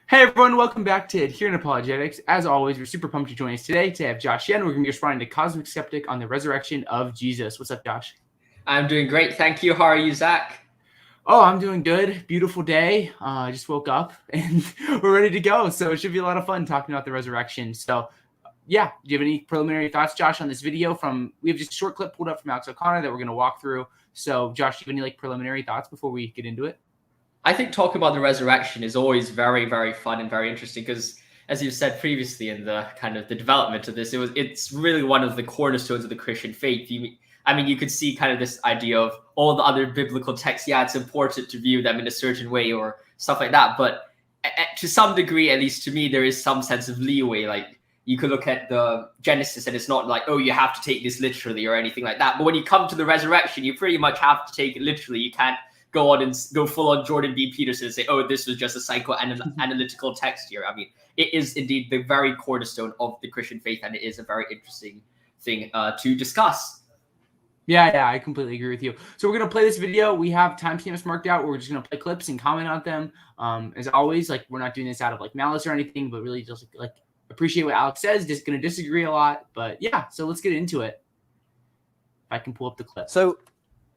Hey everyone, welcome back to Adherent Apologetics. As always, we're super pumped to join us today to have Josh Yen. We're going to be responding to Cosmic Skeptic on the resurrection of Jesus. What's up, Josh? I'm doing great, thank you. How are you, Zach? Oh, I'm doing good. Beautiful day. I just woke up and we're ready to go. So it should be a lot of fun talking about the resurrection. So yeah, do you have any preliminary thoughts, Josh, on this video? We have just a short clip pulled up from Alex O'Connor that we're going to walk through. So Josh, do you have any preliminary thoughts before we get into it? I think talking about the resurrection is always very, very fun and very interesting because, as you said previously in the kind of the development of this, it's really one of the cornerstones of the Christian faith. You could see kind of this idea of all the other biblical texts. Yeah, it's important to view them in a certain way or stuff like that. But to some degree, at least to me, there is some sense of leeway. Like you could look at the Genesis and it's not like, oh, you have to take this literally or anything like that. But when you come to the resurrection, you pretty much have to take it literally. You can't go on and go full on Jordan B. Peterson and say, oh, this was just a psychoanalytical text here. I mean, it is indeed the very cornerstone of the Christian faith, and it is a very interesting thing to discuss. Yeah, I completely agree with you. So we're going to play this video. We have timestamps marked out. We're just going to play clips and comment on them. As always, we're not doing this out of malice or anything, but really just appreciate what Alex says. Just going to disagree a lot. But yeah, so let's get into it. If I can pull up the clip. So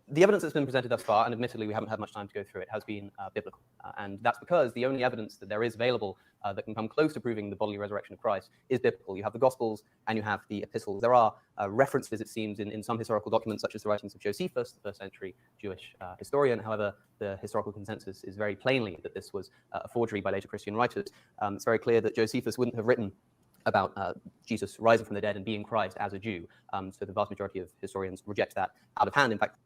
the evidence that's been presented thus far, and admittedly we haven't had much time to go through it, has been biblical. And that's because the only evidence that there is available that can come close to proving the bodily resurrection of Christ is biblical. You have the Gospels and you have the epistles. There are references, it seems, in some historical documents, such as the writings of Josephus, the first century Jewish historian. However, the historical consensus is very plainly that this was a forgery by later Christian writers. It's very clear that Josephus wouldn't have written about Jesus rising from the dead and being Christ as a Jew. So the vast majority of historians reject that out of hand. In fact,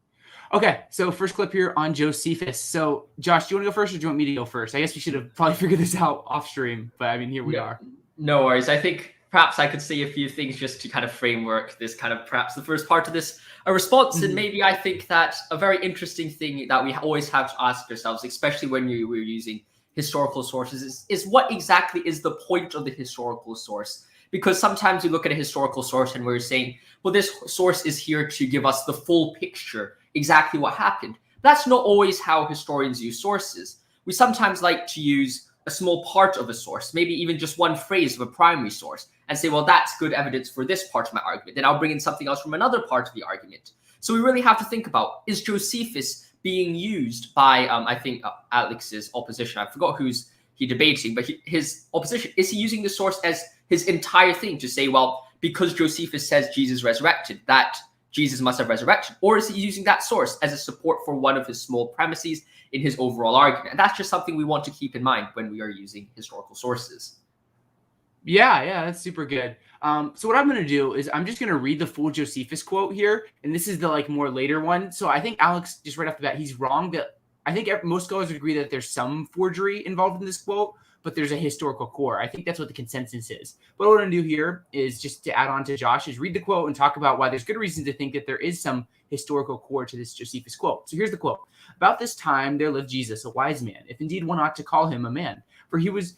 okay, so first clip here on Josephus. So, Josh, do you want to go first or do you want me to go first? I guess we should have probably figured this out off stream, but I mean, here we are. No worries. I think perhaps I could say a few things just to kind of framework this kind of perhaps the first part of this response. And maybe I think that a very interesting thing that we always have to ask ourselves, especially when we're using historical sources, is what exactly is the point of the historical source? Because sometimes we look at a historical source and we're saying, well, this source is here to give us the full picture, exactly what happened. That's not always how historians use sources. We sometimes like to use a small part of a source, maybe even just one phrase of a primary source, and say, well, that's good evidence for this part of my argument. Then I'll bring in something else from another part of the argument. So we really have to think about, is Josephus being used by, I think, Alex's opposition? I forgot who's he debating, but his opposition, is he using the source as his entire thing to say, well, because Josephus says Jesus resurrected, that Jesus must have resurrected? Or is he using that source as a support for one of his small premises in his overall argument? And that's just something we want to keep in mind when we are using historical sources. Yeah, that's super good. So what I'm going to do is I'm just going to read the full Josephus quote here. And this is the more later one. So I think Alex, just right off the bat, he's wrong. That I think most scholars would agree that there's some forgery involved in this quote, but there's a historical core. I think that's what the consensus is. But what I'm going to do here is just to add on to Josh is read the quote and talk about why there's good reason to think that there is some historical core to this Josephus quote. So here's the quote. About this time there lived Jesus, a wise man, if indeed one ought to call him a man. For he was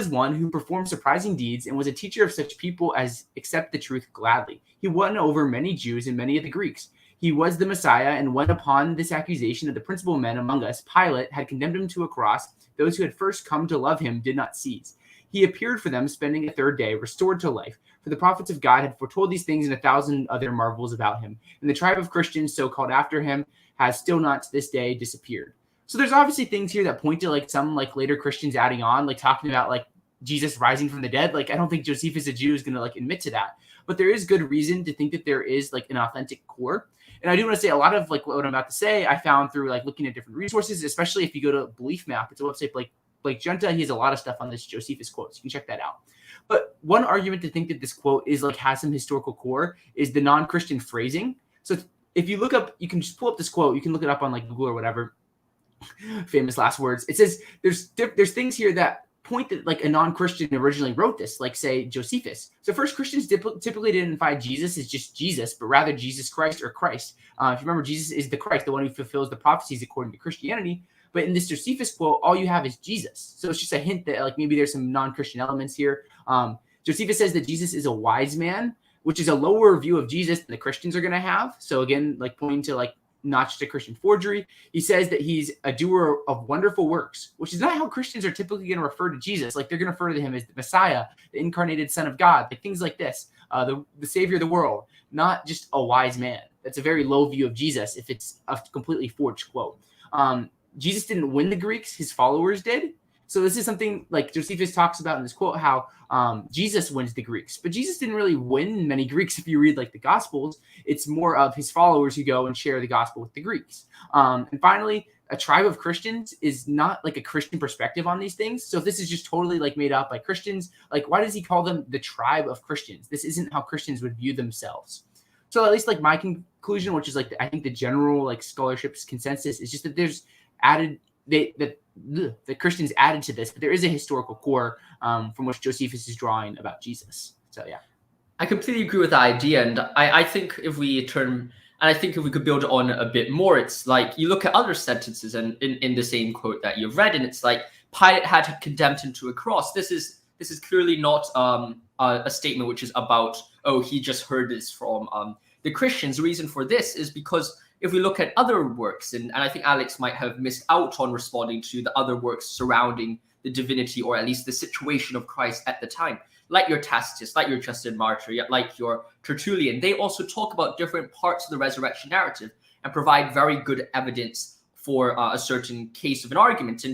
one who performed surprising deeds and was a teacher of such people as accept the truth gladly. He won over many Jews and many of the Greeks. He was the Messiah, and when upon this accusation of the principal men among us, Pilate had condemned him to a cross, those who had first come to love him did not cease. He appeared for them, spending a third day, restored to life. For the prophets of God had foretold these things and 1,000 other marvels about him. And the tribe of Christians, so called after him, has still not to this day disappeared. So there's obviously things here that point to some later Christians adding on, talking about Jesus rising from the dead. I don't think Josephus, a Jew, is going to admit to that. But there is good reason to think that there is an authentic core. And I do want to say a lot of what I'm about to say, I found through looking at different resources, especially if you go to Belief Map. It's a website like Junta. He has a lot of stuff on this Josephus quote. So you can check that out. But one argument to think that this quote is has some historical core is the non-Christian phrasing. So if you look up, you can just pull up this quote. You can look it up on Google or whatever. Famous last words. It says there's things here that point that a non-Christian originally wrote this, say Josephus. So first, Christians typically identify Jesus as just Jesus, but rather Jesus Christ or Christ. If you remember, Jesus is the Christ, the one who fulfills the prophecies according to Christianity. But in this Josephus quote, all you have is Jesus. So it's just a hint that maybe there's some non-Christian elements here. Josephus says that Jesus is a wise man, which is a lower view of Jesus than the Christians are going to have. So again, pointing to not just a Christian forgery. He says that he's a doer of wonderful works, which is not how Christians are typically going to refer to Jesus. Like, they're going to refer to him as the Messiah, the incarnated Son of God, like things like this, the Savior of the world, not just a wise man. That's a very low view of Jesus if it's a completely forged quote. Jesus didn't win the Greeks, his followers did. So this is something like Josephus talks about in this quote, how Jesus wins the Greeks. But Jesus didn't really win many Greeks if you read like the Gospels. It's more of his followers who go and share the gospel with the Greeks. And finally, a tribe of Christians is not like a Christian perspective on these things. So if this is just totally like made up by Christians, like why does he call them the tribe of Christians? This isn't how Christians would view themselves. So at least like my conclusion, which is like I think the general like scholarship's consensus, is just that there's added the Christians added to this, but there is a historical core from which Josephus is drawing about Jesus. So yeah, I completely agree with that idea, and I think if we could build on a bit more, it's like you look at other sentences and in the same quote that you've read, and it's like Pilate had condemned him to a cross. This is clearly not a statement which is about, oh, he just heard this from the Christians. The reason for this is because if we look at other works, and I think Alex might have missed out on responding to the other works surrounding the divinity, or at least the situation of Christ at the time, like your Tacitus, like your Justin Martyr, like your Tertullian, they also talk about different parts of the resurrection narrative and provide very good evidence for a certain case of an argument.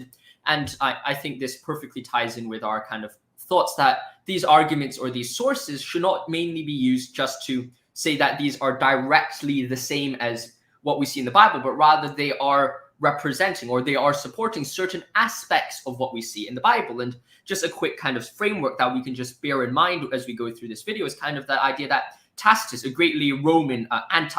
And I think this perfectly ties in with our kind of thoughts that these arguments or these sources should not mainly be used just to say that these are directly the same as what we see in the Bible, but rather they are representing or they are supporting certain aspects of what we see in the Bible. And just a quick kind of framework that we can just bear in mind as we go through this video is kind of that idea that Tacitus, a greatly Roman,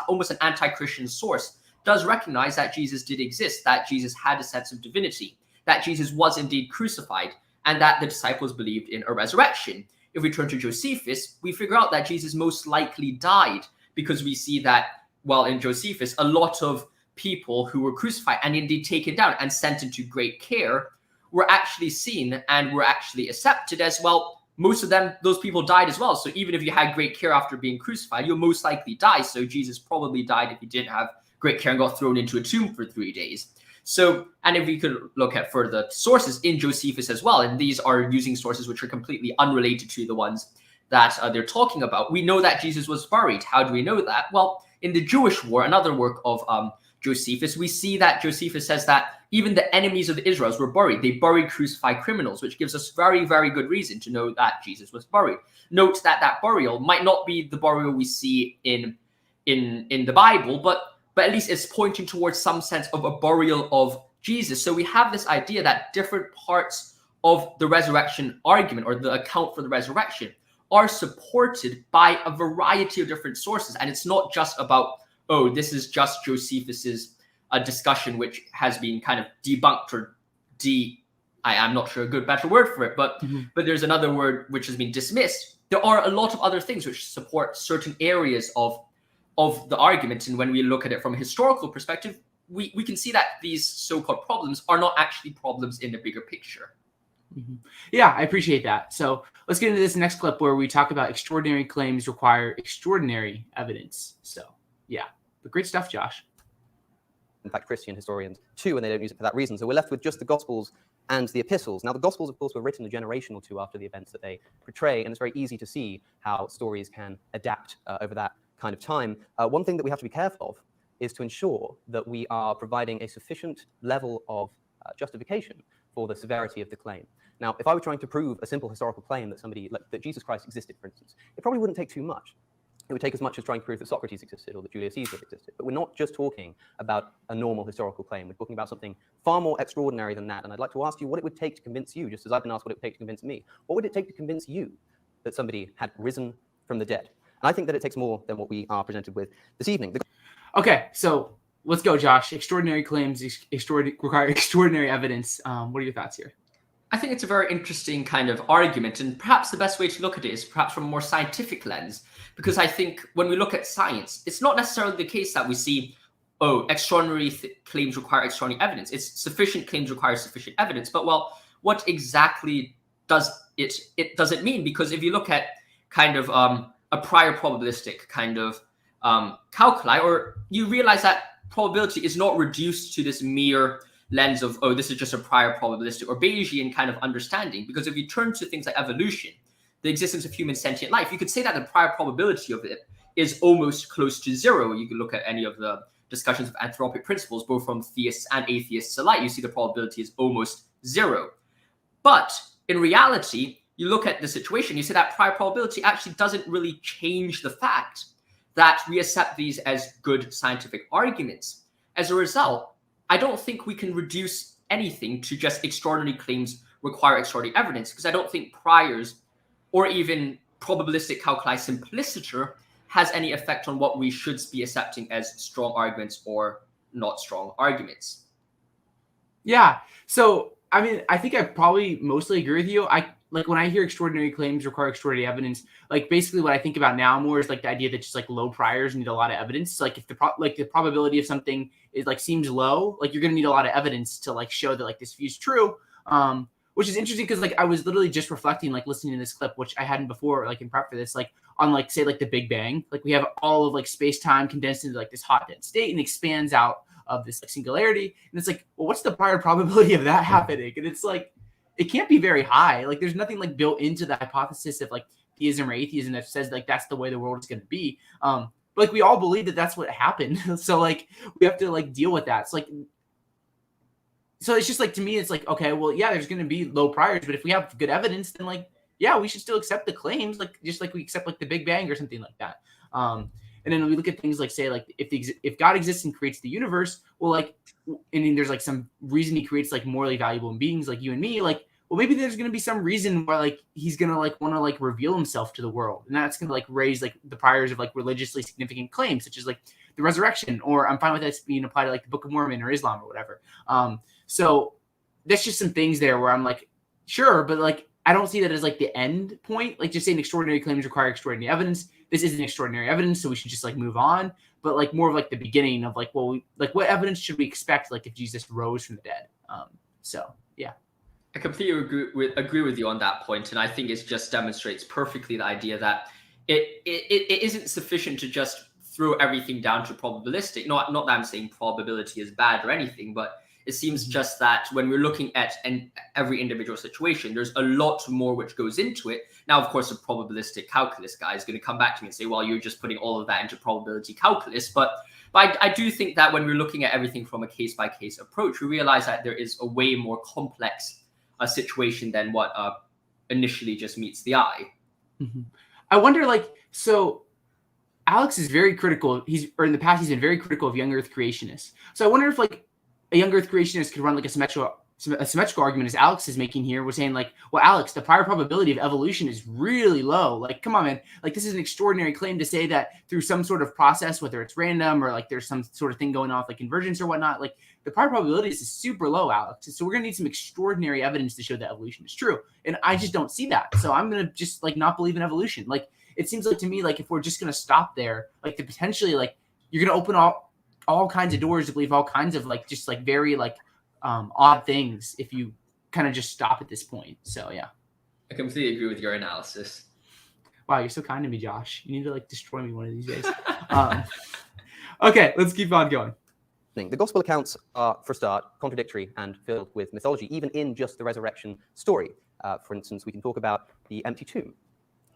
almost an anti-Christian source, does recognize that Jesus did exist, that Jesus had a sense of divinity, that Jesus was indeed crucified, and that the disciples believed in a resurrection. If we turn to Josephus, we figure out that Jesus most likely died, because we see that, well, in Josephus, a lot of people who were crucified and indeed taken down and sent into great care were actually seen and were actually accepted as, well, most of them, those people died as well. So even if you had great care after being crucified, you'll most likely die. So Jesus probably died if he didn't have great care and got thrown into a tomb for 3 days. So, and if we could look at further sources in Josephus as well, and these are using sources which are completely unrelated to the ones that they're talking about, we know that Jesus was buried. How do we know that? Well, in the Jewish War, another work of Josephus, we see that Josephus says that even the enemies of the Israelites were buried. They buried crucified criminals, which gives us very, very good reason to know that Jesus was buried. Note that that burial might not be the burial we see in the Bible, but at least it's pointing towards some sense of a burial of Jesus. So we have this idea that different parts of the resurrection argument, or the account for the resurrection, are supported by a variety of different sources. And it's not just about, oh, this is just Josephus's discussion, which has been kind of debunked, or I'm not sure a good better word for it, but there's another word which has been dismissed. There are a lot of other things which support certain areas of the argument. And when we look at it from a historical perspective, we can see that these so-called problems are not actually problems in the bigger picture. Yeah, I appreciate that. So let's get into this next clip where we talk about extraordinary claims require extraordinary evidence. So yeah, but great stuff, Josh. In fact, Christian historians too, and they don't use it for that reason. So we're left with just the Gospels and the epistles. Now, the Gospels, of course, were written a generation or two after the events that they portray, and it's very easy to see how stories can adapt over that kind of time. One thing that we have to be careful of is to ensure that we are providing a sufficient level of justification for the severity of the claim. Now, if I were trying to prove a simple historical claim that that Jesus Christ existed, for instance, it probably wouldn't take too much. It would take as much as trying to prove that Socrates existed or that Julius Caesar existed. But we're not just talking about a normal historical claim. We're talking about something far more extraordinary than that. And I'd like to ask you what it would take to convince you, just as I've been asked what it would take to convince me. What would it take to convince you that somebody had risen from the dead? And I think that it takes more than what we are presented with this evening. Okay, so let's go, Josh. Extraordinary claims require extraordinary evidence. What are your thoughts here? I think it's a very interesting kind of argument, and perhaps the best way to look at it is perhaps from a more scientific lens, because I think when we look at science, it's not necessarily the case that we see, oh, extraordinary claims require extraordinary evidence. It's sufficient claims require sufficient evidence. But, well, what exactly does it mean? Because if you look at kind of a prior probabilistic kind of calculi, or you realize that probability is not reduced to this mere lens of, oh, this is just a prior probabilistic or Bayesian kind of understanding. Because if you turn to things like evolution, the existence of human sentient life, you could say that the prior probability of it is almost close to zero. You can look at any of the discussions of anthropic principles, both from theists and atheists alike. You see the probability is almost zero. But in reality, you look at the situation, you say that prior probability actually doesn't really change the fact that we accept these as good scientific arguments. As a result, I don't think we can reduce anything to just extraordinary claims require extraordinary evidence, because I don't think priors or even probabilistic calculi simpliciter has any effect on what we should be accepting as strong arguments or not strong arguments. Yeah. So, I mean, I think I probably mostly agree with you. Like when I hear extraordinary claims require extraordinary evidence, like basically what I think about now more is like the idea that just like low priors need a lot of evidence. So like if the probability of something is like seems low, like you're going to need a lot of evidence to like show that like this view is true. Which is interesting because like I was literally just reflecting, like listening to this clip, which I hadn't before, like in prep for this, like on like say like the Big Bang, like we have all of like space time condensed into like this hot dead state and expands out of this like singularity, and it's like, well, what's the prior probability of that happening? And it's like it can't be very high. Like there's nothing like built into the hypothesis of like theism or atheism that says like that's the way the world is going to be. But like we all believe that that's what happened, so like we have to like deal with that. So it's just like, to me, it's like, okay, well, yeah, there's going to be low priors, but if we have good evidence, then like, yeah, we should still accept the claims, like just like we accept like the Big Bang or something like that. And then we look at things like, say, like if God exists and creates the universe, well, like, and then there's like some reason he creates like morally valuable beings like you and me, like, well, maybe there's going to be some reason why like he's going to like want to like reveal himself to the world, and that's going to like raise like the priors of like religiously significant claims, such as like the resurrection, or I'm fine with that being applied to like the Book of Mormon or Islam or whatever. So that's just some things there where I'm like, sure, but like I don't see that as like the end point. Like just saying extraordinary claims require extraordinary evidence. This isn't extraordinary evidence, so we should just like move on. But like more of like the beginning of like, well, like what evidence should we expect like if Jesus rose from the dead? So yeah. I completely agree with you on that point, and I think it just demonstrates perfectly the idea that it isn't sufficient to just throw everything down to probabilistic. Not that I'm saying probability is bad or anything, but it seems just that when we're looking at every individual situation, there's a lot more which goes into it. Now, of course, a probabilistic calculus guy is going to come back to me and say, well, you're just putting all of that into probability calculus. But I do think that when we're looking at everything from a case-by-case approach, we realize that there is a way more complex situation than what initially just meets the eye. Mm-hmm. I wonder, like, so Alex is very critical. In the past, he's been very critical of young Earth creationists. So I wonder if like a young Earth creationist could run like a symmetrical argument, as Alex is making here. We're saying like, well, Alex, the prior probability of evolution is really low. Like, come on, man. Like, this is an extraordinary claim to say that through some sort of process, whether it's random or like there's some sort of thing going on with like convergence or whatnot, like the prior probability is super low, Alex. So we're going to need some extraordinary evidence to show that evolution is true. And I just don't see that. So I'm going to just like not believe in evolution. Like, it seems like to me, like if we're just going to stop there, like the potentially like you're going to open all kinds of doors to believe all kinds of like just like very like odd things if you kind of just stop at this point. So yeah, I completely agree with your analysis. Wow, you're so kind to me, Josh. You need to like destroy me one of these days. Okay, let's keep on going. The gospel accounts are, for a start, contradictory and filled with mythology, even in just the resurrection story. For instance, we can talk about the empty tomb.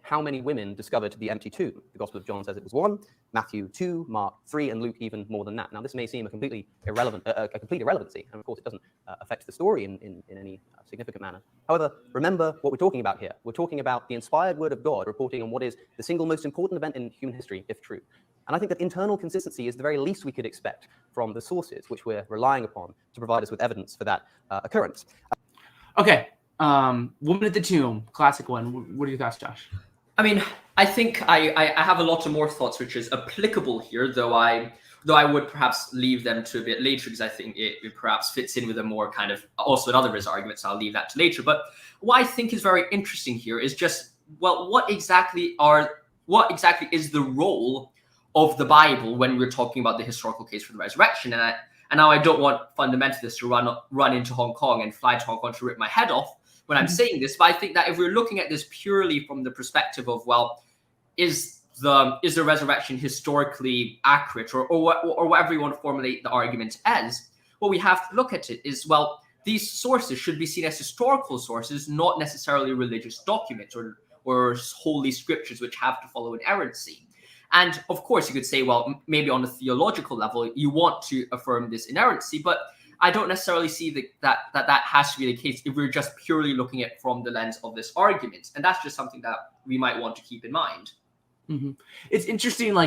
How many women discovered the empty tomb? The Gospel of John says it was 1, Matthew 2, Mark 3, and Luke even more than that. Now, this may seem a complete irrelevancy, and of course, it doesn't affect the story in any significant manner. However, remember what we're talking about here. We're talking about the inspired word of God reporting on what is the single most important event in human history, if true. And I think that internal consistency is the very least we could expect from the sources which we're relying upon to provide us with evidence for that occurrence. Okay, woman at the tomb, classic one. What are your thoughts, Josh? I mean, I think I have a lot of more thoughts which is applicable here, though I would perhaps leave them to a bit later because I think it perhaps fits in with a more kind of also another Riz argument, so I'll leave that to later. But what I think is very interesting here is just, well, what exactly is the role of the Bible when we're talking about the historical case for the resurrection? And now I don't want fundamentalists to run into Hong Kong and fly to Hong Kong to rip my head off when I'm saying this, but I think that if we're looking at this purely from the perspective of, well, is is the resurrection historically accurate, or whatever you want to formulate the argument as, what we have to look at it is, well, these sources should be seen as historical sources, not necessarily religious documents or holy scriptures which have to follow inerrancy. And of course, you could say, well, maybe on a theological level, you want to affirm this inerrancy, but I don't necessarily see that has to be the case if we're just purely looking at it from the lens of this argument. And that's just something that we might want to keep in mind. Mm-hmm. It's interesting,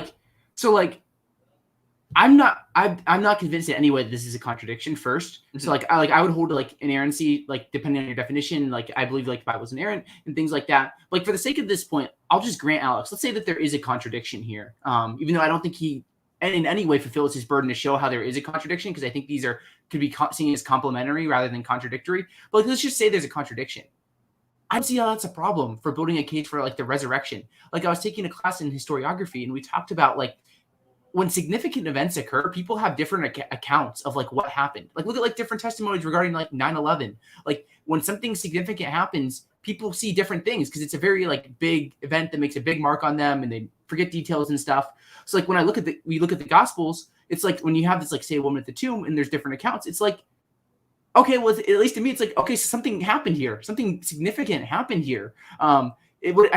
I'm not convinced in any way that this is a contradiction first. Mm-hmm. So I would hold to inerrancy, depending on your definition, I believe the Bible's inerrant and things like that. For the sake of this point, I'll just grant Alex, let's say that there is a contradiction here. Even though I don't think he in any way fulfills his burden to show how there is a contradiction, because I think these could be seen as complementary rather than contradictory. But let's just say there's a contradiction. I don't see how that's a problem for building a case for the resurrection. I was taking a class in historiography, and we talked about when significant events occur, people have different accounts of what happened. Look at different testimonies regarding 9/11. When something significant happens, people see different things because it's a very big event that makes a big mark on them, and they forget details and stuff. So when we look at the Gospels, it's when you have this say a woman at the tomb and there's different accounts. It's okay, well, at least to me, it's okay, so something happened here. Something significant happened here. I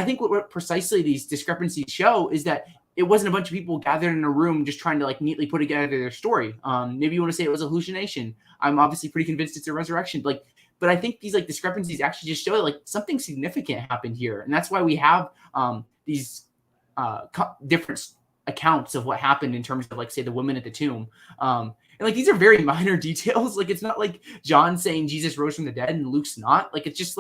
think what precisely these discrepancies show is that it wasn't a bunch of people gathered in a room just trying to neatly put together their story. Maybe you want to say it was a hallucination. I'm obviously pretty convinced it's a resurrection. But I think these discrepancies actually just show that something significant happened here, and that's why we have these different accounts of what happened in terms of say the woman at the tomb. And these are very minor details. It's not John saying Jesus rose from the dead and Luke's not. It's just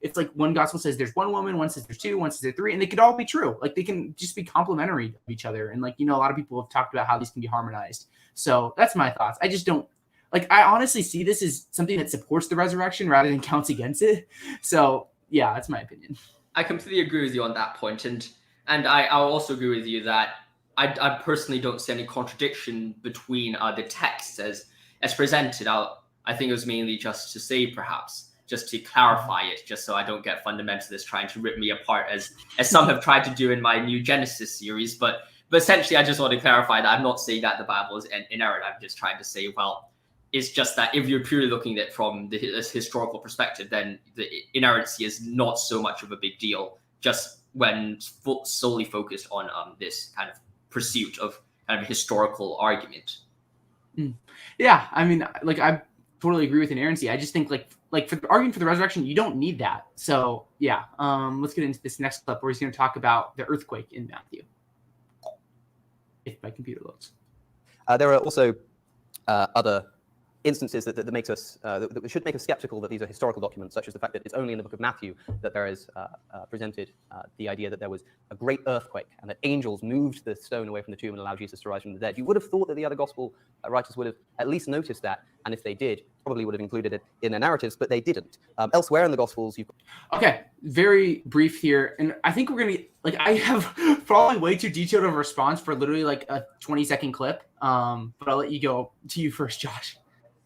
it's one gospel says there's one woman, one says there's two, one says there's three, and they could all be true. They can just be complementary of each other. And a lot of people have talked about how these can be harmonized. So that's my thoughts. I just don't I honestly see this as something that supports the resurrection rather than counts against it. So yeah, that's my opinion. I completely agree with you on that point. And I'll also agree with you that I personally don't see any contradiction between the texts as presented. I think it was mainly just to say, perhaps, just to clarify it, just so I don't get fundamentalists trying to rip me apart as some have tried to do in my new Genesis series. But essentially, I just want to clarify that I'm not saying that the Bible is inerrant. I'm just trying to say, well, it's just that if you're purely looking at it from this historical perspective, then the inerrancy is not so much of a big deal, just when solely focused on this kind of pursuit of kind of a historical argument. Yeah, I mean, I totally agree with inerrancy. I just think for the argument for the resurrection, you don't need that. So yeah, let's get into this next clip where he's going to talk about the earthquake in Matthew. If my computer loads. There are also other instances that makes us that should make us skeptical that these are historical documents, such as the fact that it's only in the book of Matthew that there is presented the idea that there was a great earthquake and that angels moved the stone away from the tomb and allowed Jesus to rise from the dead. You would have thought that the other gospel writers would have at least noticed that, and if they did, probably would have included it in their narratives, but they didn't. Elsewhere in the gospels, you've okay, very brief here, and I think we're gonna I have probably way too detailed of a response for literally a 20-second clip. But I'll let you go to you first, Josh.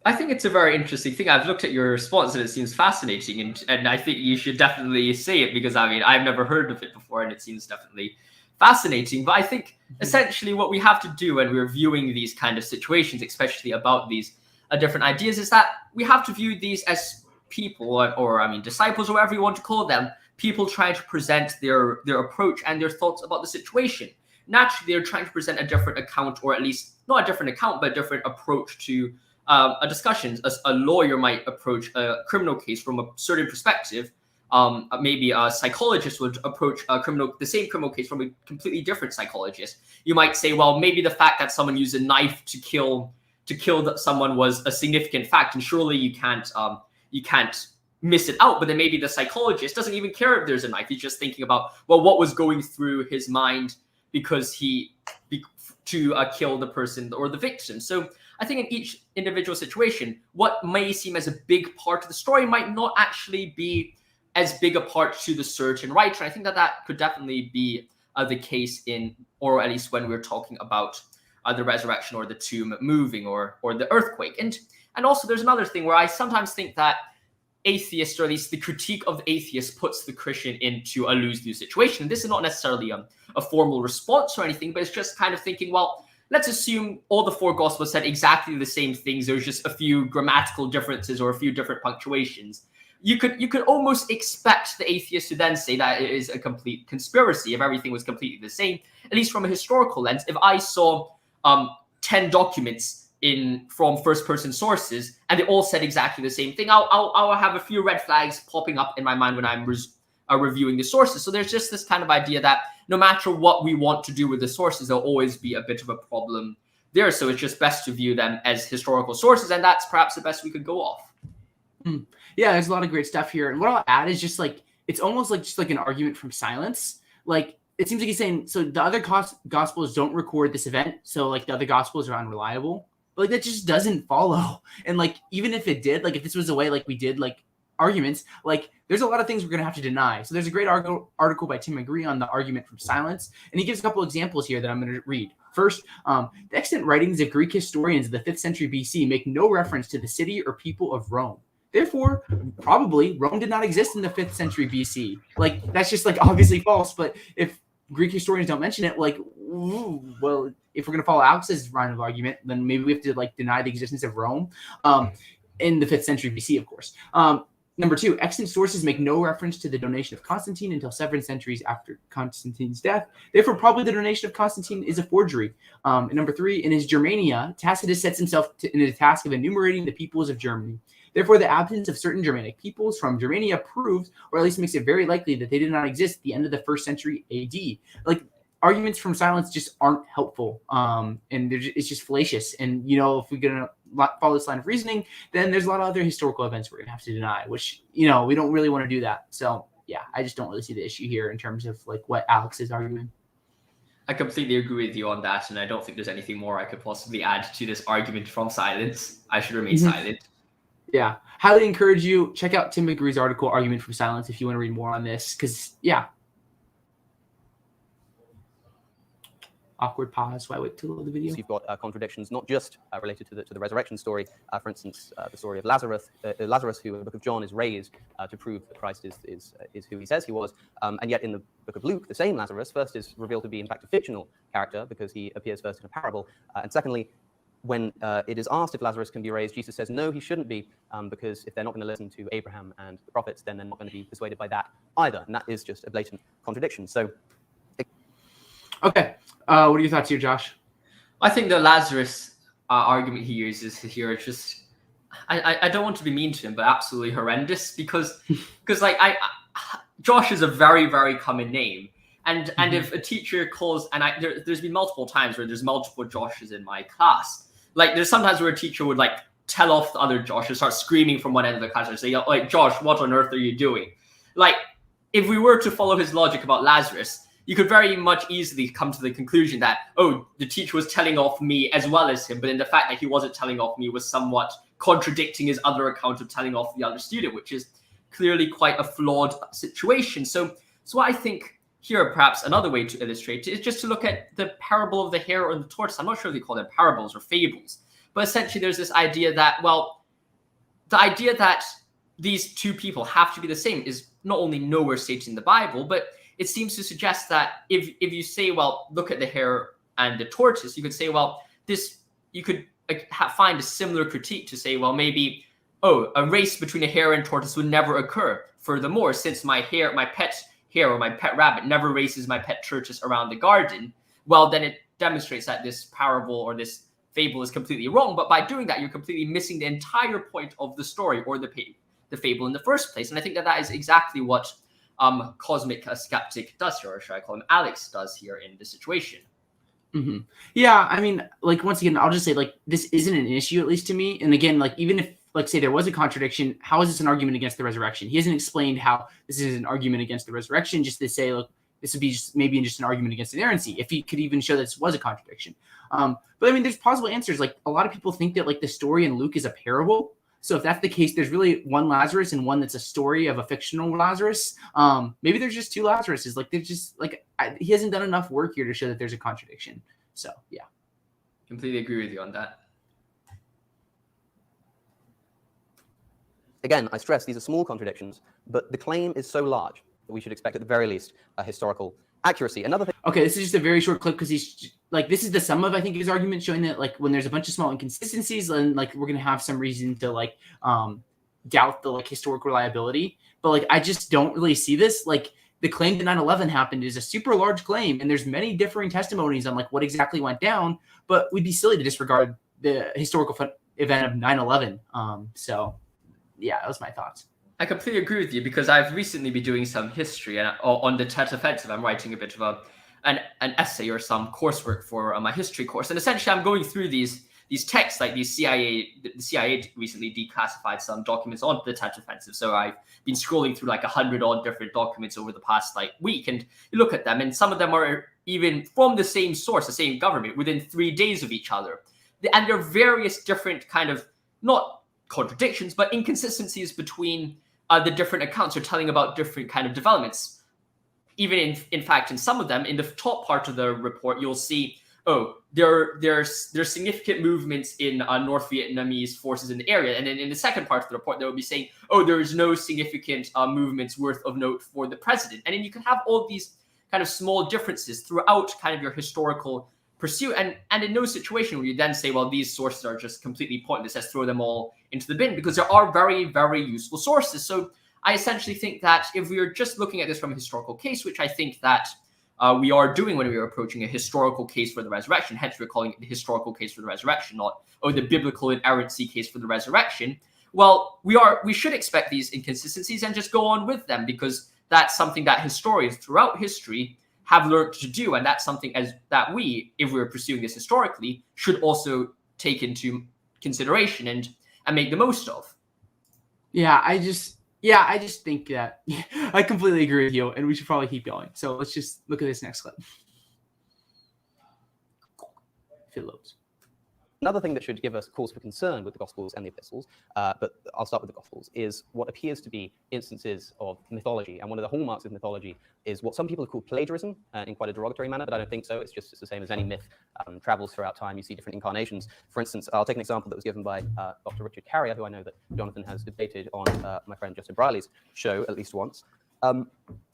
I think it's a very interesting thing. I've looked at your response and it seems fascinating, and I think you should definitely say it because I've never heard of it before and it seems definitely fascinating. But I think essentially what we have to do when we're viewing these kind of situations, especially about these different ideas, is that we have to view these as people or disciples or whatever you want to call them, people trying to present their approach and their thoughts about the situation. Naturally, they're trying to present a different account, or at least not a different account, but a different approach to a discussion. A lawyer might approach a criminal case from a certain perspective. Maybe a psychologist would approach the same criminal case from a completely different psychologist. You might say, well, maybe the fact that someone used a knife to kill someone was a significant fact, and surely you can't miss it out. But then maybe the psychologist doesn't even care if there's a knife. He's just thinking about, well, what was going through his mind because to kill the person or the victim. So I think in each individual situation, what may seem as a big part of the story might not actually be as big a part to the certain writer. I think that could definitely be the case or at least when we're talking about the resurrection or the tomb moving or the earthquake. And also there's another thing where I sometimes think that atheist, or at least the critique of the atheist, puts the Christian into a lose-lose situation. This is not necessarily a formal response or anything, but it's just kind of thinking, well, let's assume all the four Gospels said exactly the same things. There's just a few grammatical differences or a few different punctuations. You could almost expect the atheist to then say that it is a complete conspiracy if everything was completely the same, at least from a historical lens. If I saw 10 documents from first-person sources and they all said exactly the same thing, I'll have a few red flags popping up in my mind when I'm reviewing the sources. So there's just this kind of idea that no matter what we want to do with the sources, there'll always be a bit of a problem there. So it's just best to view them as historical sources, and that's perhaps the best we could go off. Yeah, there's a lot of great stuff here. And what I'll add is just like, it's almost like just like an argument from silence. Like, it seems like he's saying, so the other Gospels don't record this event, so like the other Gospels are unreliable. But like that just doesn't follow. And like, even if it did, like if this was a way like we did like arguments, like there's a lot of things we're going to have to deny. So there's a great article by Tim McGree on the argument from silence. And he gives a couple examples here that I'm going to read. First, the extant writings of Greek historians of the 5th century BC make no reference to the city or people of Rome. Therefore, probably Rome did not exist in the 5th century BC. Like, that's just like obviously false. But if Greek historians don't mention it, like, ooh, well, if we're going to follow Alex's line of argument, then maybe we have to like deny the existence of Rome in the 5th century BC, of course. Number two, extant sources make no reference to the donation of Constantine until 7 centuries after Constantine's death. Therefore, probably the donation of Constantine is a forgery. And number three, in his Germania, Tacitus sets himself in the task of enumerating the peoples of Germany. Therefore, the absence of certain Germanic peoples from Germania proves, or at least makes it very likely, that they did not exist at the end of the 1st century AD. Like, arguments from silence just aren't helpful, and it's just fallacious. And, you know, if we're going to follow this line of reasoning, then there's a lot of other historical events we're going to have to deny, which, you know, we don't really want to do that. So, yeah, I just don't really see the issue here in terms of, like, what Alex is arguing. I completely agree with you on that, and I don't think there's anything more I could possibly add to this argument from silence. I should remain silent. Yeah, highly encourage you, check out Tim McGree's article, Argument from Silence, if you want to read more on this, because, yeah. Awkward pause while I wait to load the video. So you've got contradictions, not just related to the resurrection story. For instance, the story of Lazarus, who in the book of John is raised to prove that Christ is who he says he was. And yet in the book of Luke, the same Lazarus first is revealed to be, in fact, a fictional character because he appears first in a parable. And secondly, when it is asked if Lazarus can be raised, Jesus says, no, he shouldn't be, because if they're not going to listen to Abraham and the prophets, then they're not going to be persuaded by that either. And that is just a blatant contradiction. So, okay. What are your thoughts here, Josh? I think the Lazarus argument he uses here is just, I don't want to be mean to him, but absolutely horrendous because like Josh is a very, very common name. And if a teacher calls, and there's been multiple times where there's multiple Joshes in my class. Like there's sometimes where a teacher would like tell off the other Josh and start screaming from one end of the class and say, like, Josh, what on earth are you doing? Like, if we were to follow his logic about Lazarus, you could very much easily come to the conclusion that, oh, the teacher was telling off me as well as him, but then the fact that he wasn't telling off me was somewhat contradicting his other account of telling off the other student, which is clearly quite a flawed situation. So I think here, perhaps another way to illustrate it is just to look at the parable of the hare and the tortoise. I'm not sure if they call them parables or fables, but essentially there's this idea that, well, the idea that these two people have to be the same is not only nowhere stated in the Bible, but it seems to suggest that if you say, well, look at the hare and the tortoise, you could say, well, you could find a similar critique to say, well, maybe, oh, a race between a hare and tortoise would never occur. Furthermore, since my pet hare or my pet rabbit never races my pet tortoise around the garden, well, then it demonstrates that this parable or this fable is completely wrong. But by doing that, you're completely missing the entire point of the story or the fable in the first place. And I think that is exactly what Cosmic Skeptic does here, or should I call him Alex does here in this situation. Mm-hmm. Yeah, I mean, like, once again, I'll just say, like, this isn't an issue, at least to me. And again, like, even if, like, say there was a contradiction, how is this an argument against the resurrection? He hasn't explained how this is an argument against the resurrection, just to say, look, this would be just maybe just an argument against inerrancy, if he could even show that this was a contradiction. But I mean, there's possible answers. Like, a lot of people think that, like, the story in Luke is a parable. So if that's the case, there's really one Lazarus and one that's a story of a fictional Lazarus. Maybe there's just two Lazaruses. Like, there's just, like, he hasn't done enough work here to show that there's a contradiction. So, yeah. Completely agree with you on that. Again, I stress these are small contradictions, but the claim is so large that we should expect at the very least a historical accuracy. Another thing. Okay, this is just a very short clip because he's like, this is the sum of, I think, his argument, showing that like when there's a bunch of small inconsistencies, then like we're gonna have some reason to like doubt the like historic reliability. But like I just don't really see this. Like the claim that 9/11 happened is a super large claim, and there's many differing testimonies on like what exactly went down. But we'd be silly to disregard the historical event of 9/11. So yeah, that was my thoughts. I completely agree with you because I've recently been doing some history, and on the Tet Offensive, I'm writing a bit of an essay or some coursework for my history course, and essentially I'm going through these texts, like the CIA recently declassified some documents on the Tet Offensive, so I've been scrolling through like 100 odd different documents over the past like week, and you look at them, and some of them are even from the same source, the same government, within 3 days of each other, and there are various different kind of not contradictions but inconsistencies between the different accounts are telling about different kind of developments. Even in fact, in some of them, in the top part of the report, you'll see, there's significant movements in North Vietnamese forces in the area. And then in the second part of the report, they will be saying, there is no significant movements worth of note for the president. And then you can have all these kind of small differences throughout kind of your historical pursuit. And in no situation will you then say, well, these sources are just completely pointless, let's throw them all into the bin, because there are very, very useful sources. So I essentially think that if we are just looking at this from a historical case, which I think that we are doing when we are approaching a historical case for the resurrection, hence we're calling it the historical case for the resurrection, not the biblical inerrancy case for the resurrection, well, we should expect these inconsistencies and just go on with them, because that's something that historians throughout history have learned to do, and that's something that we, if we're pursuing this historically, should also take into consideration and make the most of. Yeah, I just think that I completely agree with you, and we should probably keep going. So let's just look at this next clip. Phillips. Another thing that should give us cause for concern with the Gospels and the Epistles, but I'll start with the Gospels, is what appears to be instances of mythology. And one of the hallmarks of mythology is what some people have called plagiarism in quite a derogatory manner, but I don't think so. It's the same as any myth travels throughout time. You see different incarnations. For instance, I'll take an example that was given by Dr. Richard Carrier, who I know that Jonathan has debated on my friend Justin Briley's show at least once.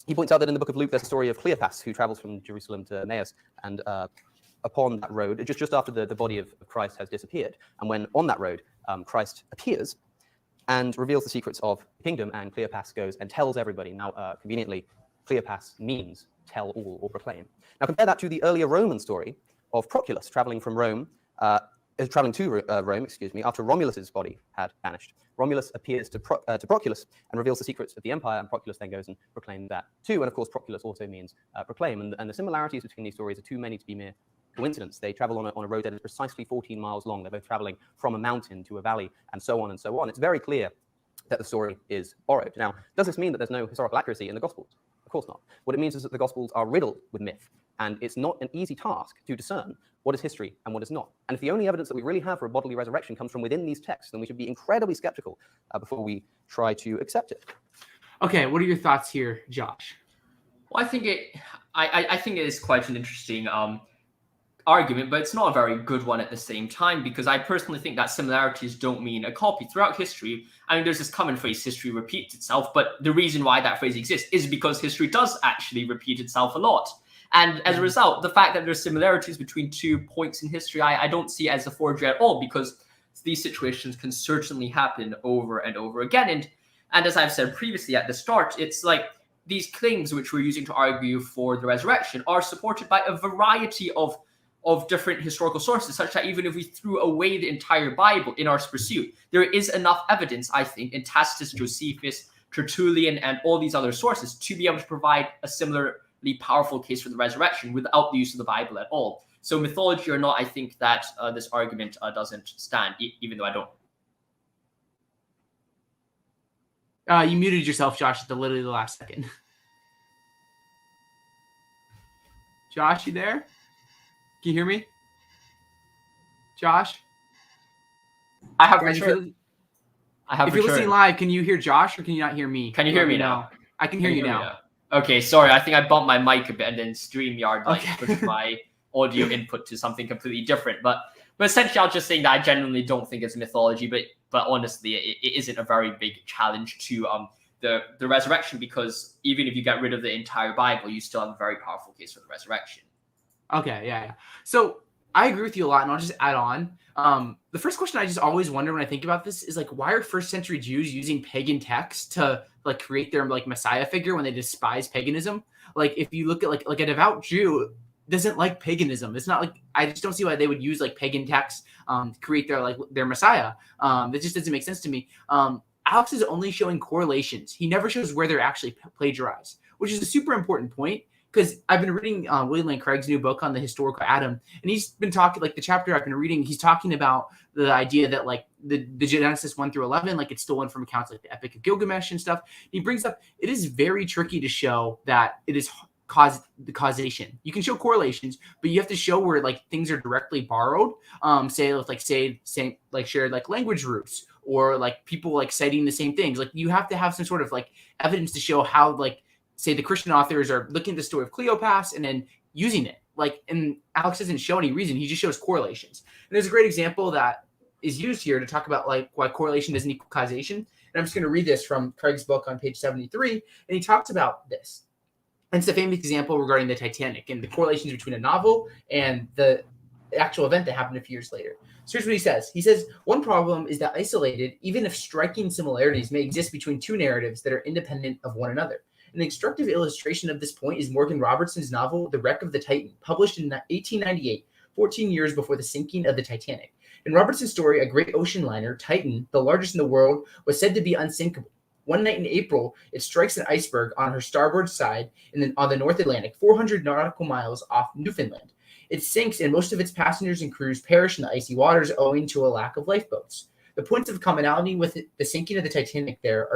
He points out that in the book of Luke, there's a story of Cleopas, who travels from Jerusalem to Emmaus, and upon that road, just after the body of Christ has disappeared, and when on that road, Christ appears and reveals the secrets of the kingdom, and Cleopas goes and tells everybody. Now, conveniently, Cleopas means tell all or proclaim. Now, compare that to the earlier Roman story of Proculus traveling to Rome, after Romulus's body had vanished. Romulus appears to Proculus and reveals the secrets of the empire, and Proculus then goes and proclaims that too. And of course, Proculus also means proclaim. And the similarities between these stories are too many to be mere coincidence. They travel on a road that is precisely 14 miles long. They're both traveling from a mountain to a valley, and so on and so on. It's very clear that the story is borrowed. Now, does this mean that there's no historical accuracy in the Gospels? Of course not. What it means is that the Gospels are riddled with myth, and it's not an easy task to discern what is history and what is not. And if the only evidence that we really have for a bodily resurrection comes from within these texts, then we should be incredibly skeptical before we try to accept it. Okay, what are your thoughts here, Josh? Well, I think it is quite an interesting argument, but it's not a very good one at the same time, because I personally think that similarities don't mean a copy. Throughout history, I mean, there's this common phrase, history repeats itself, but the reason why that phrase exists is because history does actually repeat itself a lot. And as a result, the fact that there's similarities between 2 points in history, I don't see as a forgery at all, because these situations can certainly happen over and over again. And as I've said previously at the start, it's like these claims which we're using to argue for the resurrection are supported by a variety of different historical sources, such that even if we threw away the entire Bible in our pursuit, there is enough evidence, I think, in Tacitus, Josephus, Tertullian, and all these other sources to be able to provide a similarly powerful case for the resurrection without the use of the Bible at all. So mythology or not, I think that this argument doesn't stand, even though I don't. You muted yourself, Josh, at literally the last second. Josh, you there? Can you hear me? Josh? I have returned. If you're listening live, can you hear Josh or can you not hear me? Can you hear me now? I can hear you now. Okay, sorry. I think I bumped my mic a bit, and then StreamYard pushed my audio input to something completely different. But essentially, I was just saying that I genuinely don't think it's mythology. But But honestly, it isn't a very big challenge to the resurrection, because even if you get rid of the entire Bible, you still have a very powerful case for the resurrection. Okay, yeah. So I agree with you a lot, and I'll just add on. The first question I just always wonder when I think about this is like, why are first century Jews using pagan texts to like create their like Messiah figure when they despise paganism? Like, if you look at like a devout Jew doesn't like paganism. It's not like, I just don't see why they would use like pagan texts to create their Messiah. That just doesn't make sense to me. Alex is only showing correlations. He never shows where they're actually plagiarized, which is a super important point. Because I've been reading William Lane Craig's new book on the historical Adam, and he's been talking, like the chapter I've been reading, he's talking about the idea that like the Genesis 1 through 11, like it's stolen from accounts like the Epic of Gilgamesh and stuff. He brings up, it is very tricky to show that it is the causation. You can show correlations, but you have to show where like things are directly borrowed. Say shared like language roots, or like people like citing the same things. Like you have to have some sort of like evidence to show how like, say the Christian authors are looking at the story of Cleopas and then using it. Like, and Alex doesn't show any reason. He just shows correlations. And there's a great example that is used here to talk about like why correlation doesn't equal causation. And I'm just going to read this from Craig's book on page 73. And he talks about this. And it's a famous example regarding the Titanic and the correlations between a novel and the actual event that happened a few years later. So here's what he says. He says, one problem is that isolated, even if striking similarities may exist between two narratives that are independent of one another. An instructive illustration of this point is Morgan Robertson's novel, The Wreck of the Titan, published in 1898, 14 years before the sinking of the Titanic. In Robertson's story, a great ocean liner, Titan, the largest in the world, was said to be unsinkable. One night in April, it strikes an iceberg on her starboard side on the North Atlantic, 400 nautical miles off Newfoundland. It sinks, and most of its passengers and crews perish in the icy waters owing to a lack of lifeboats. The points of commonality with the sinking of the Titanic there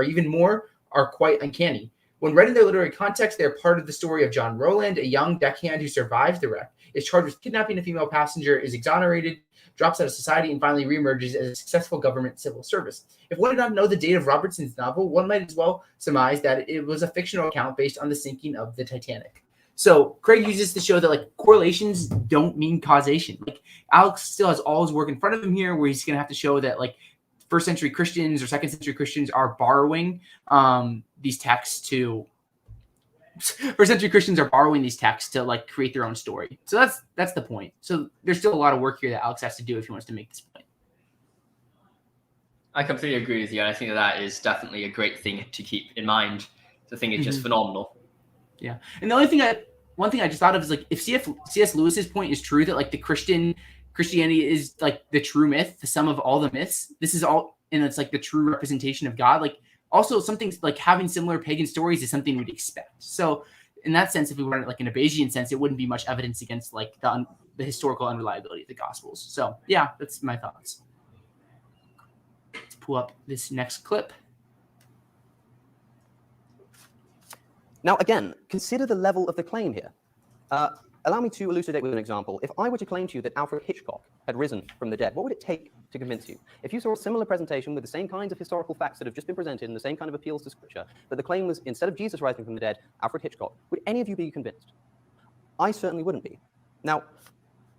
are quite uncanny. When read in their literary context, they are part of the story of John Rowland, a young deckhand who survives the wreck, is charged with kidnapping a female passenger, is exonerated, drops out of society, and finally reemerges as a successful government civil service. If one did not know the date of Robertson's novel, one might as well surmise that it was a fictional account based on the sinking of the Titanic. So Craig uses to show that like correlations don't mean causation. Like Alex still has all his work in front of him here, where he's going to have to show that like first century Christians or second century Christians are borrowing these texts to like create their own story. So that's the point. So there's still a lot of work here that Alex has to do if he wants to make this point. I completely agree with you. And I think that is definitely a great thing to keep in mind. The thing is just phenomenal. Yeah. And the one thing I just thought of is like, if C.S. Lewis's point is true, that like the Christianity is like the true myth, the sum of all the myths. This is all, and it's like the true representation of God. Like also something like having similar pagan stories is something we'd expect. So in that sense, if we were like in a Bayesian sense, it wouldn't be much evidence against like the historical unreliability of the Gospels. So yeah, that's my thoughts. Let's pull up this next clip. Now, again, consider the level of the claim here. Allow me to elucidate with an example. If I were to claim to you that Alfred Hitchcock had risen from the dead, what would it take to convince you? If you saw a similar presentation with the same kinds of historical facts that have just been presented and the same kind of appeals to scripture, but the claim was, instead of Jesus rising from the dead, Alfred Hitchcock, would any of you be convinced? I certainly wouldn't be. Now,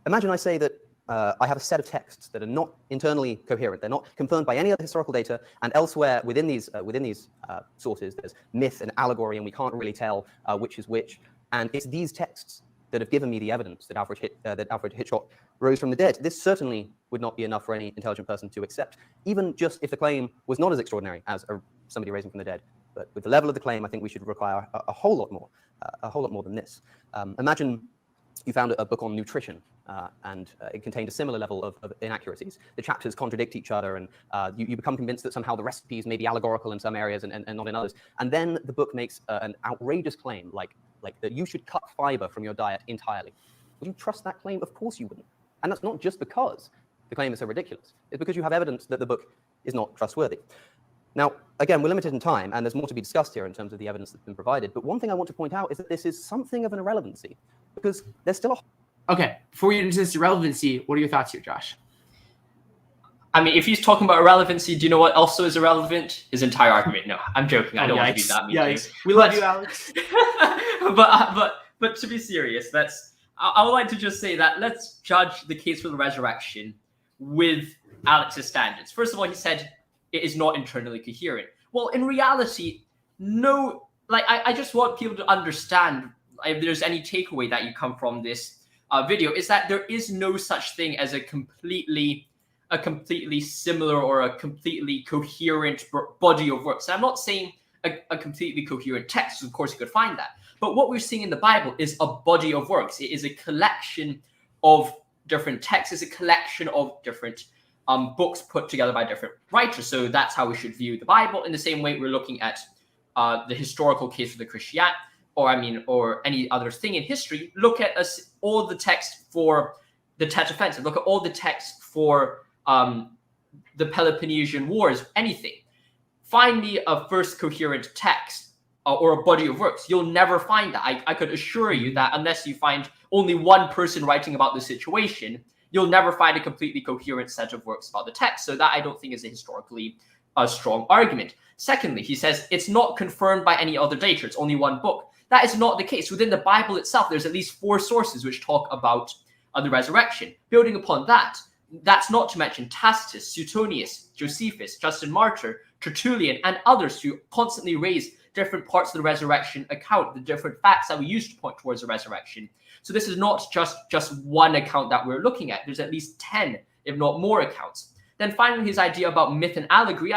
imagine I say that I have a set of texts that are not internally coherent. They're not confirmed by any other historical data, and elsewhere within these sources, there's myth and allegory, and we can't really tell which is which. And it's these texts that have given me the evidence that Alfred Hitchcock rose from the dead. This certainly would not be enough for any intelligent person to accept, even just if the claim was not as extraordinary as somebody raising from the dead. But with the level of the claim, I think we should require a whole lot more than this. Imagine you found a book on nutrition, and it contained a similar level of inaccuracies. The chapters contradict each other, and you become convinced that somehow the recipes may be allegorical in some areas and not in others. And then the book makes an outrageous claim, like that you should cut fiber from your diet entirely. Would you trust that claim? Of course you wouldn't. And that's not just because the claim is so ridiculous. It's because you have evidence that the book is not trustworthy. Now, again, we're limited in time, and there's more to be discussed here in terms of the evidence that's been provided. But one thing I want to point out is that this is something of an irrelevancy, because there's still a... Okay, before we get into this irrelevancy, what are your thoughts here, Josh? I mean, if he's talking about irrelevancy, do you know what also is irrelevant? His entire argument. No, I'm joking. I don't want to do that. Yikes. We love you, Alex. but to be serious, I would like to just say that let's judge the case for the resurrection with Alex's standards. First of all, he said it is not internally coherent. Well, in reality, no. Like, I just want people to understand, if there's any takeaway that you come from this video, is that there is no such thing as a completely similar or a completely coherent body of works. And I'm not saying a completely coherent text. Of course, you could find that. But what we're seeing in the Bible is a body of works. It is a collection of different texts. It's a collection of different books put together by different writers. So that's how we should view the Bible. In the same way, we're looking at the historical case of the Christian, or any other thing in history. Look at all the text for the Tet Offensive. Look at all the text for the Peloponnesian Wars. Anything. Find me a first coherent text or a body of works. You'll never find that. I could assure you that unless you find only one person writing about the situation, you'll never find a completely coherent set of works about the text. So that I don't think is a historically strong argument. Secondly, he says it's not confirmed by any other data. It's only one book. That is not the case. Within the Bible itself, there's at least 4 sources which talk about the resurrection. Building upon that, that's not to mention Tacitus, Suetonius, Josephus, Justin Martyr, Tertullian, and others who constantly raise different parts of the resurrection account, the different facts that we use to point towards the resurrection. So this is not just one account that we're looking at. There's at least 10, if not more, accounts. Then finally, his idea about myth and allegory,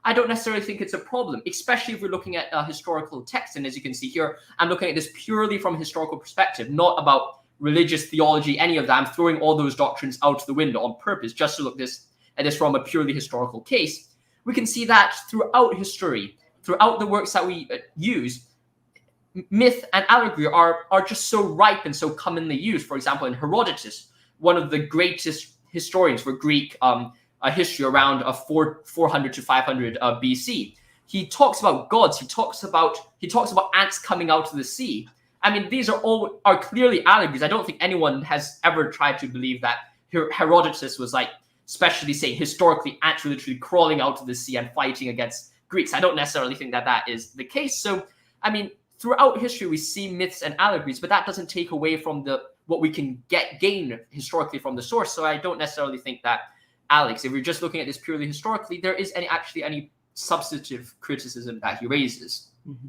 I don't necessarily think it's a problem, especially if we're looking at a historical text. And as you can see here, I'm looking at this purely from a historical perspective, not about religious theology, any of that. I'm throwing all those doctrines out the window on purpose, just to look at this from a purely historical case. We can see that throughout history, throughout the works that we use, myth and allegory are just so ripe and so commonly used. For example, in Herodotus, one of the greatest historians for Greek history around 400 to 500 BC. He talks about gods. He talks about ants coming out of the sea. I mean, these are clearly allegories. I don't think anyone has ever tried to believe that Herodotus was like, especially saying historically, ants were literally crawling out of the sea and fighting against Greeks. I don't necessarily think that is the case. So, I mean, throughout history, we see myths and allegories, but that doesn't take away from what we can gain historically from the source. So I don't necessarily think that, Alex, if you're just looking at this purely historically, there is any substantive criticism that he raises. Mm-hmm.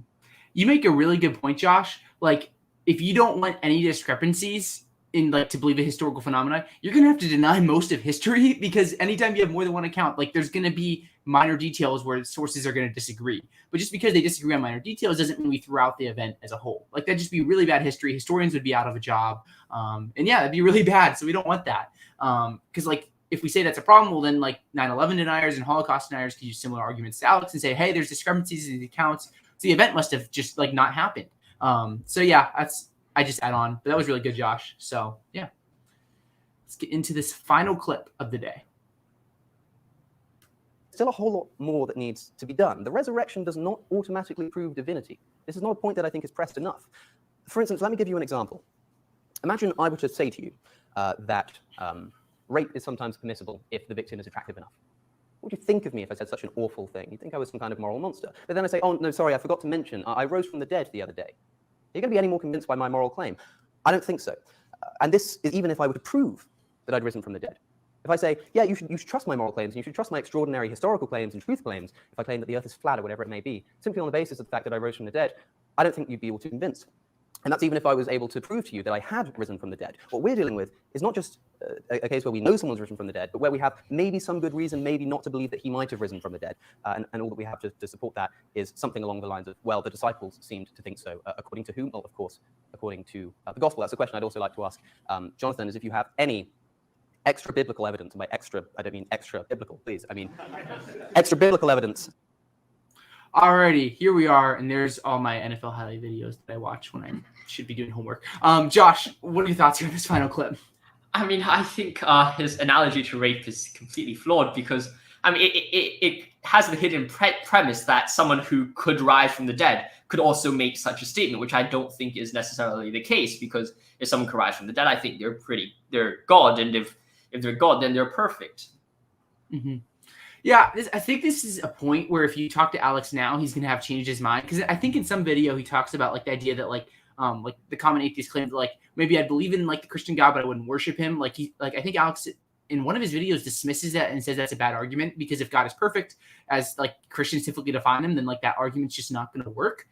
You make a really good point, Josh. Like, if you don't want any discrepancies in to believe a historical phenomena, you're going to have to deny most of history, because anytime you have more than one account, there's going to be minor details where sources are going to disagree. But just because they disagree on minor details doesn't mean we throw out the event as a whole. That'd just be really bad history. Historians would be out of a job. And yeah, that'd be really bad. So we don't want that. Because if we say that's a problem, well, then 9/11 deniers and Holocaust deniers can use similar arguments to Alex and say, hey, there's discrepancies in the accounts. So the event must have just not happened. So yeah, I just add on, but that was really good, Josh. So yeah, let's get into this final clip of the day. Still a whole lot more that needs to be done. The resurrection does not automatically prove divinity. This is not a point that I think is pressed enough. For instance, let me give you an example. Imagine I were to say to you that rape is sometimes permissible if the victim is attractive enough. What would you think of me if I said such an awful thing? You'd think I was some kind of moral monster. But then I say, oh, no, sorry, I forgot to mention, I rose from the dead the other day. Are you going to be any more convinced by my moral claim? I don't think so. And this is even if I were to prove that I'd risen from the dead. If I say, yeah, you should trust my moral claims, and you should trust my extraordinary historical claims and truth claims, if I claim that the earth is flat or whatever it may be, simply on the basis of the fact that I rose from the dead, I don't think you'd be able to convince. And that's even if I was able to prove to you that I had risen from the dead. What we're dealing with is not just a case where we know someone's risen from the dead, but where we have maybe some good reason, maybe not to believe that he might have risen from the dead. And all that we have to support that is something along the lines of, well, the disciples seemed to think so. According to whom? Well, of course, according to the gospel. That's a question I'd also like to ask Jonathan, is if you have any extra biblical evidence, and by extra, I don't mean extra biblical, please. I mean extra biblical evidence. Alrighty, here we are, and there's all my NFL highlight videos that I watch when I should be doing homework. Josh, what are your thoughts here on this final clip? I mean, I think his analogy to rape is completely flawed, because I mean, it has the hidden premise that someone who could rise from the dead could also make such a statement, which I don't think is necessarily the case, because if someone could rise from the dead, I think they're God, and if they're God, then they're perfect. Mm-hmm. Yeah, I think this is a point where if you talk to Alex now, he's gonna have changed his mind, because I think in some video he talks about the idea that the common atheist claims that maybe I'd believe in the Christian God, but I wouldn't worship him. I think Alex in one of his videos dismisses that and says that's a bad argument because if God is perfect, as like Christians typically define him, then like that argument's just not going to work.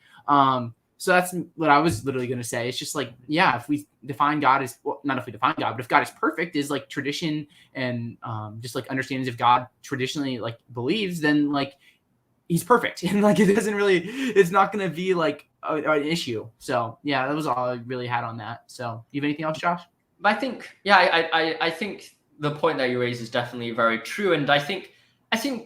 So that's what I was literally going to say. It's just like, yeah, if we define God as, well, not if we define God, but if God is perfect is like tradition and just like understandings of God traditionally like believes, then like he's perfect. And like, it doesn't really, it's not going to be like an issue. So yeah, that was all I really had on that. So you have anything else, Josh? I think, yeah, I think the point that you raise is definitely very true. And I think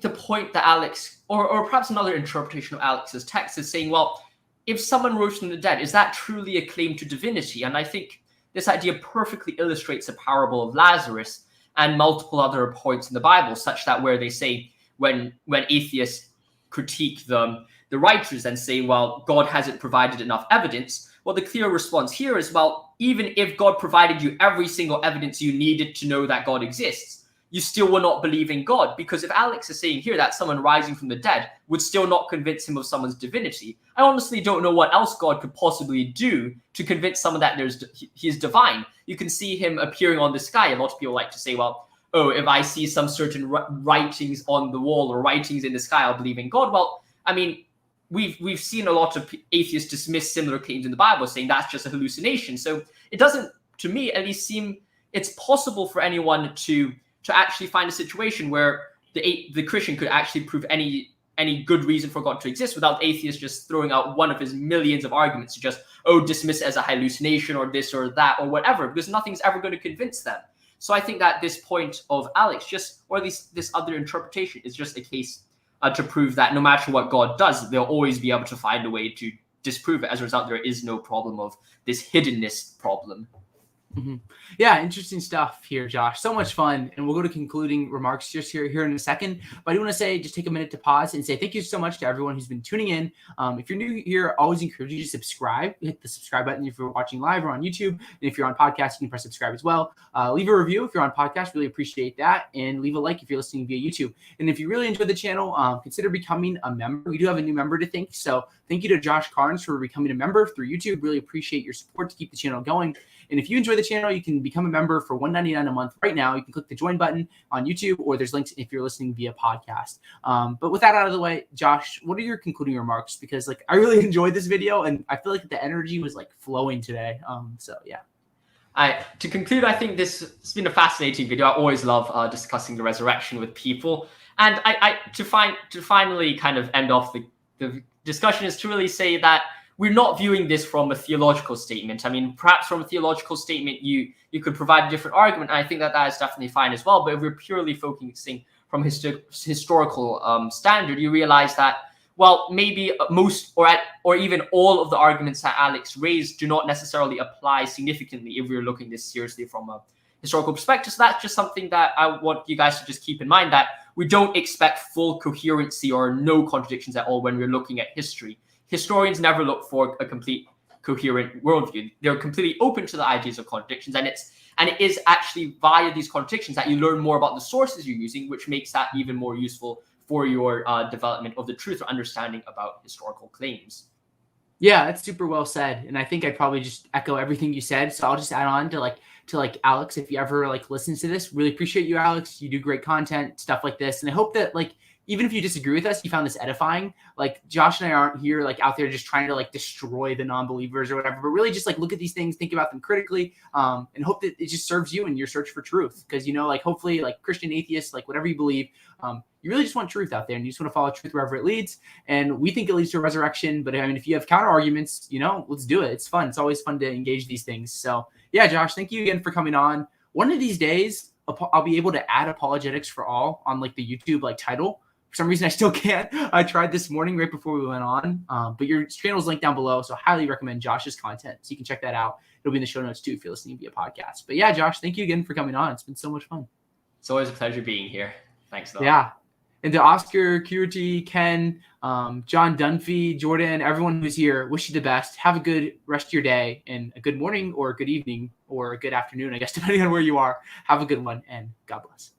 the point that Alex, or perhaps another interpretation of Alex's text is saying, well, if someone rose from the dead, is that truly a claim to divinity? And I think this idea perfectly illustrates the parable of Lazarus and multiple other points in the Bible, such that where they say when atheists critique the writers and say, well, God hasn't provided enough evidence. Well, the clear response here is, well, even if God provided you every single evidence you needed to know that God exists, you still will not believe in God. Because if Alex is saying here that someone rising from the dead would still not convince him of someone's divinity, I honestly don't know what else God could possibly do to convince someone that he is divine. You can see him appearing on the sky. A lot of people like to say, well, oh, if I see some certain writings on the wall or writings in the sky, I'll believe in God. Well, I mean, we've seen a lot of atheists dismiss similar claims in the Bible, saying that's just a hallucination. So it doesn't, to me at least, seem it's possible for anyone to actually find a situation where the Christian could actually prove any good reason for God to exist without atheists just throwing out one of his millions of arguments to just, dismiss it as a hallucination or this or that or whatever, because nothing's ever going to convince them. So I think that this point of Alex, or at least this other interpretation, is just a case to prove that no matter what God does, they'll always be able to find a way to disprove it. As a result, there is no problem of this hiddenness problem. Mm-hmm. Yeah, interesting stuff here, Josh. So much fun. And we'll go to concluding remarks just here in a second. But I do want to say, just take a minute to pause and say thank you so much to everyone who's been tuning in. If you're new here, I always encourage you to subscribe. Hit the subscribe button if you're watching live or on YouTube. And if you're on podcast, you can press subscribe as well. Leave a review if you're on podcast. Really appreciate that. And leave a like if you're listening via YouTube. And if you really enjoyed the channel, consider becoming a member. We do have a new member to thank. So thank you to Josh Carnes for becoming a member through YouTube. Really appreciate your support to keep the channel going. And if you enjoy the channel, you can become a member for $1.99 a month right now. You can click the join button on YouTube, or there's links if you're listening via podcast. But with that out of the way, Josh, what are your concluding remarks? Because like I really enjoyed this video, and I feel like the energy was like flowing today. So yeah. To conclude, I think it's been a fascinating video. I always love discussing the resurrection with people, and to finally kind of end off the discussion is to really say that we're not viewing this from a theological statement. I mean, perhaps from a theological statement, you could provide a different argument. And I think that is definitely fine as well. But if we're purely focusing from historical standard, you realize that, well, maybe most or even all of the arguments that Alex raised do not necessarily apply significantly if we're looking this seriously from a historical perspective. So that's just something that I want you guys to just keep in mind, that we don't expect full coherency or no contradictions at all when we're looking at history. Historians never look for a complete coherent worldview. They're completely open to the ideas of contradictions, and it is actually via these contradictions that you learn more about the sources you're using, which makes that even more useful for your development of the truth or understanding about historical claims. Yeah, that's super well said, and I think I'd probably just echo everything you said. So I'll just add on to Alex, if you ever like listens to this, really appreciate you, Alex. You do great content, stuff like this, and I hope that like, even if you disagree with us, you found this edifying. Like Josh and I aren't here like out there just trying to like destroy the non-believers or whatever, but really just like look at these things, think about them critically, and hope that it just serves you in your search for truth. Because, like hopefully like Christian, atheist, like whatever you believe, you really just want truth out there, and you just want to follow truth wherever it leads. And we think it leads to a reresurrection. But I mean, if you have counter arguments, let's do it. It's fun. It's always fun to engage these things. So yeah, Josh, thank you again for coming on. One of these days, I'll be able to add Apologetics for All on like the YouTube like title. For some reason, I still can't. I tried this morning right before we went on. But your channel is linked down below, so I highly recommend Josh's content. So you can check that out. It'll be in the show notes too if you're listening via podcast. But yeah, Josh, thank you again for coming on. It's been so much fun. It's always a pleasure being here. Thanks a lot. Yeah. And to Oscar, Curity, Ken, John Dunphy, Jordan, everyone who's here, wish you the best. Have a good rest of your day, and a good morning or a good evening or a good afternoon, I guess, depending on where you are. Have a good one, and God bless.